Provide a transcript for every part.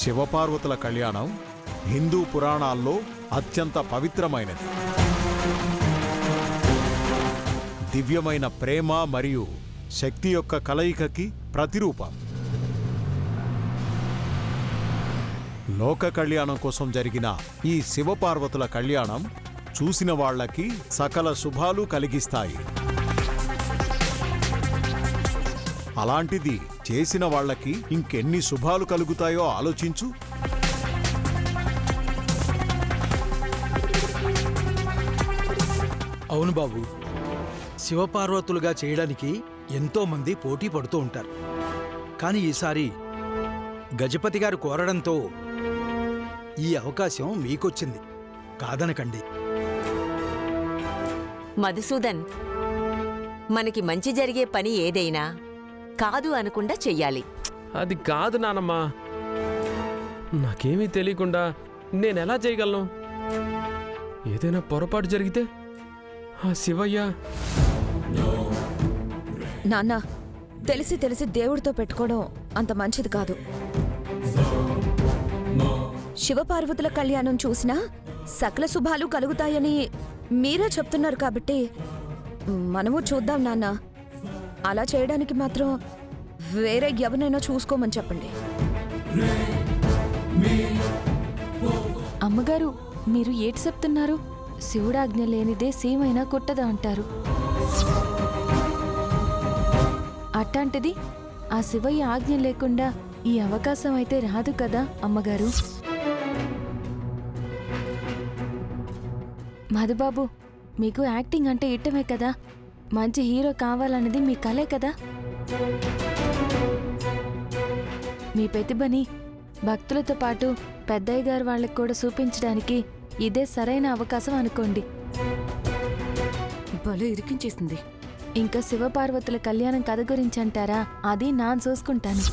శివపార్వతుల కళ్యాణం హిందూ పురాణాల్లో అత్యంత పవిత్రమైనది. దివ్యమైన ప్రేమ మరియు శక్తి యొక్క కలయికకి ప్రతిరూపం. లోక కళ్యాణం కోసం జరిగిన ఈ శివపార్వతుల కళ్యాణం చూసిన వాళ్లకి సకల శుభాలు కలిగిస్తాయి. అలాంటిది చేసిన వాళ్లకి ఇంకెన్ని శుభాలు కలుగుతాయో ఆలోచించు. అవును బాబు, శివపార్వతులుగా చేయడానికి ఎంతో మంది పోటీ పడుతూ ఉంటారు. కానీ ఈసారి గజపతి గారు కోరడంతో ఈ అవకాశం మీకొచ్చింది, కాదనకండి. మధుసూదన్, మనకి మంచి జరిగే పని ఏదైనా కాదు అనకుండా చెయ్యాలి. అది కాదు నానమ్మా, నాకేమీ తెలియకుండా నేనెలా చేయగలను? ఏదైనా పొరపాటు జరిగితే ఆ శివయ్య... నాన్న, తెలిసి తెలిసి దేవుడితో పెట్టుకోవడం అంత మంచిది కాదు. శివపార్వతుల కళ్యాణం చూసినా సకల శుభాలు కలుగుతాయని మీరే చెప్తున్నారు కాబట్టి మనము చూద్దాం నాన్న. అలా చేయడానికి మాత్రం వేరే ఎవరినైనా చూసుకోమని చెప్పండి. అమ్మగారు, మీరు ఏటి చెప్తున్నారు? శివుడాజ్ఞ లేనిదే సీమైనా కుట్టదా అంటారు. అట్లాంటిది ఆ శివయ్య ఆజ్ఞ లేకుండా ఈ అవకాశం అయితే రాదు కదా అమ్మగారు. మధుబాబు, మీకు యాక్టింగ్ అంటే ఇష్టమే కదా? మంచి హీరో కావాలన్నది మీ కలే కదా? మీ ప్రతిభని భక్తులతో పాటు పెద్దయ్య గారు వాళ్ళకి కూడా చూపించడానికి ఇదే సరైన అవకాశం అనుకోండి. భలే ఇరికించేసింది. ఇంకా శివపార్వతుల కళ్యాణం కథ గురించి అంటారా? అది నాన్ చూసుకుంటాను.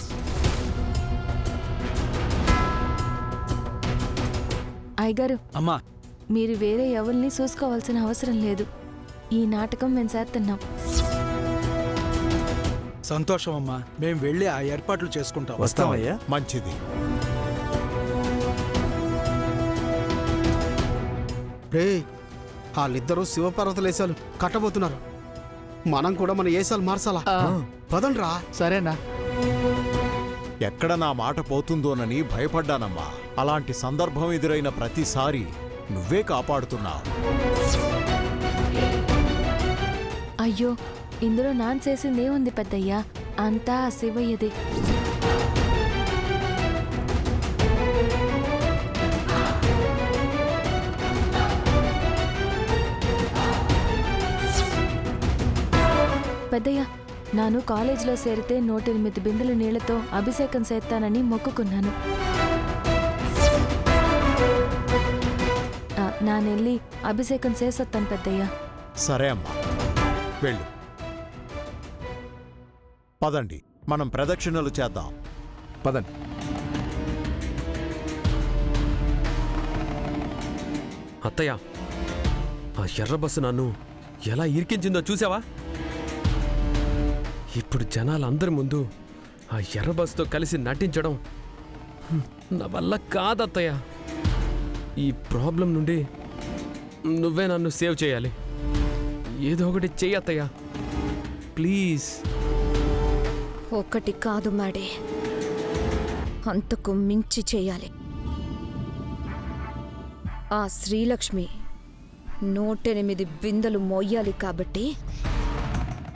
అయ్యగారు, అమ్మా, మీరు వేరే ఎవరిని చూసుకోవాల్సిన అవసరం లేదు. ఈ నాటకం మేము చేస్తున్నాం. సంతోషం అమ్మా. మేం వెళ్ళి ఆ ఏర్పాట్లు చేసుకుంటాం. వస్తామయ్యా. మంచిది. రే, వాళ్ళిద్దరూ శివపార్వతులేసాలు కట్టబోతున్నారు. మనం కూడా మన ఏసాలు మార్చాలా? పదండ్రా. సరేనా? ఎక్కడ నా మాట పోతుందోనని భయపడ్డానమ్మా. అలాంటి సందర్భం ఎదురైన ప్రతిసారి నువ్వే కాపాడుతున్నావు. అయ్యో, ఇందులో నాన్ చేసిందేముంది పెద్దయ్యా? అంతా ఆ శివయ్యది. పెద్దయ్య, నాను కాలేజీలో చేరితే 108 బిందెల నీళ్లతో అభిషేకం చేస్తానని మొక్కుకున్నాను. నానెళ్ళి అభిషేకం చేసొత్తాను పెద్దయ్య. సరే అమ్మా, వెళ్ళు. పదండి, మనం ప్రదక్షిణలు చేద్దాం. పదండి. అత్తయ్య, ఆ ఎర్ర బస్సు నన్ను ఎలా ఇరికించిందో చూసావా? ఇప్పుడు జనాలందరి ముందు ఆ ఎర్ర బస్సుతో కలిసి నటించడం నా వల్ల కాదత్తయ్య. ఈ ప్రాబ్లం నుండి నువ్వే నన్ను సేవ్ చేయాలి. ఏదో ఒకటి చెయ్యత్తయ్య, ప్లీజ్. ఒకటి కాదు మాడే, అంతకు మించి చేయాలి. ఆ శ్రీలక్ష్మి 108 బిందెలు మోయాలి కాబట్టి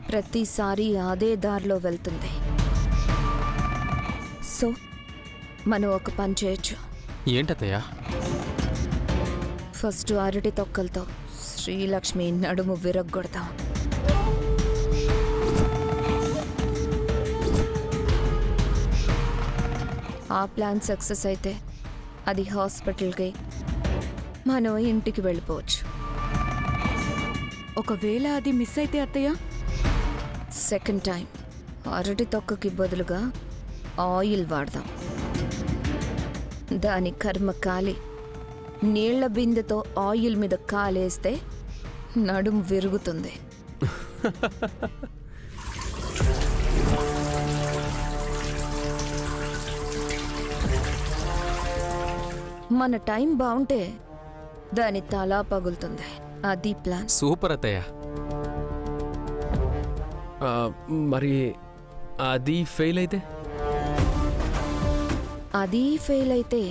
ప్రతిసారి అదే దారిలో వెళ్తుంది. సో మనం ఒక పని చేయొచ్చు. ఏంటత్తయ్యా? ఫస్ట్ అరటి తొక్కలతో శ్రీలక్ష్మి నడుము విరగ్గొడతాం. ఆ ప్లాన్ సక్సెస్ అయితే అది హాస్పిటల్కి, మనం ఇంటికి వెళ్ళిపోవచ్చు. ఒకవేళ అది మిస్ అయితే అత్తయ్య? సెకండ్ టైం అరటి తొక్కకి బదులుగా ఆయిల్ వాడదాం. దాని కర్మ కాలి నీళ్ల బిందెతో ఆయిల్ మీద కాలేస్తే నడుము విరుగుతుంది. మన టైం బాగుంటే దాని తల పగులుతుంది. అది ప్లాన్. సూపర్ అత్తయ్య. ఆ, మరి అది ఫెయిల్ అయితే? అది ఫెయిల్ అయితే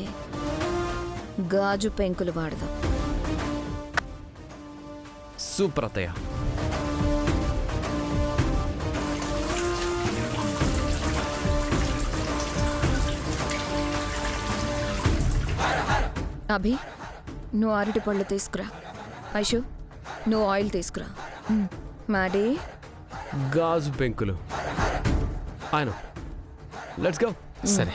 గాజు పెంకులు వాడదాం. సూపర్ అత్తయ్య. అభి, నువ్వు అరటి పళ్ళు తీసుకురా. ఐషు, నువ్వు ఆయిల్ తీసుకురా. మాడీ, గాజు పెంకులు. ఆయన లెట్స్ గో. సరే.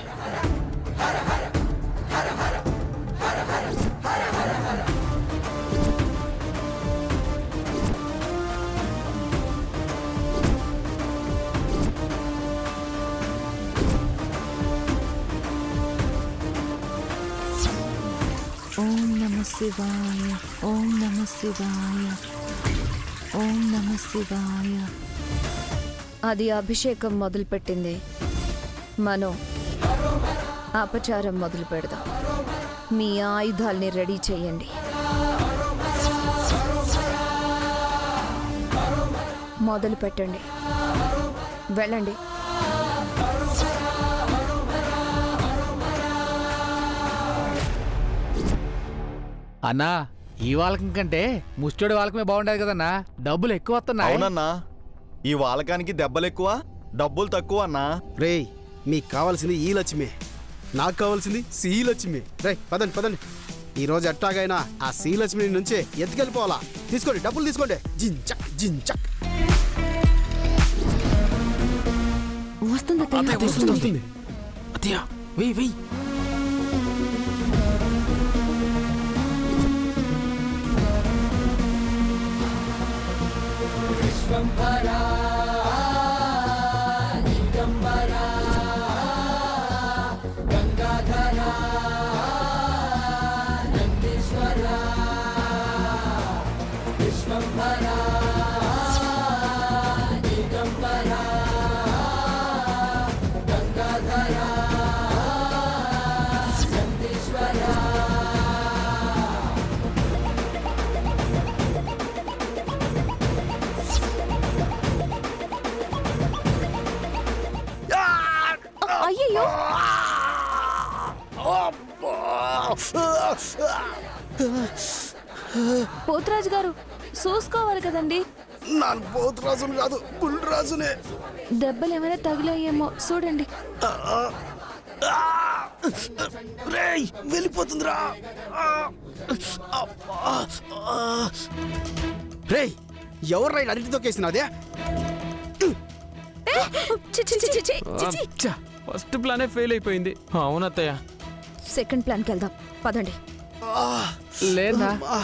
ఓం నమ శివాయ, ఓం నమ శివాయ, ఓం నమ శివాయ. అది అభిషేకం మొదలుపెట్టింది. మనం అపచారం మొదలు పెడదాం. మీ ఆయుధాల్ని రెడీ చేయండి. మొదలు పెట్టండి. వెళ్ళండి. అన్నా, ఈ వాలకం కంటే ముష్టోడి వాలకమే బాగుండేది కదన్నా. డబ్బులు ఎక్కువ వస్తున్నాయి. అవునన్నా, ఈ వాలకానికి దెబ్బలెక్కువ డబ్బులు తక్కువ అన్నా. రేయ్, మీకు కావాల్సింది ఈ లక్ష్మి, నాకు కావాల్సింది సి లక్ష్మి. రే పదండి పదండి. ఈ రోజు ఎట్టాగైనా ఆ సి లక్ష్మి నుంచే ఎత్తుకెళ్ళిపోవాలా. తీసుకోండి, డబ్బులు తీసుకోండి. జించక్ జించక్. వస్తుంది అత్తయ్య. వస్తుంది. అత్తయ్య వెయ్యి వెయ్యి. అయ్యయ్యో, పోతురాజు గారు చూసుకోవాలి కదండి. నాకు పోతు రాజును కాదు, గుల్ రాజునే. దెబ్బలు ఏమైనా తగిలాయేమో చూడండి. రేయ్, వెళ్ళిపోతుందిరా. రేయ్, ఎవరు రైడ్ అరటి తొక్కేసినదే? ఫస్ట్ ప్లానే ఫెయిల్ అయిపోయింది. అవునత్తయ్య. సెకండ్ ప్లాన్కి వెళ్దాం. పదండి. లేదా అమ్మా.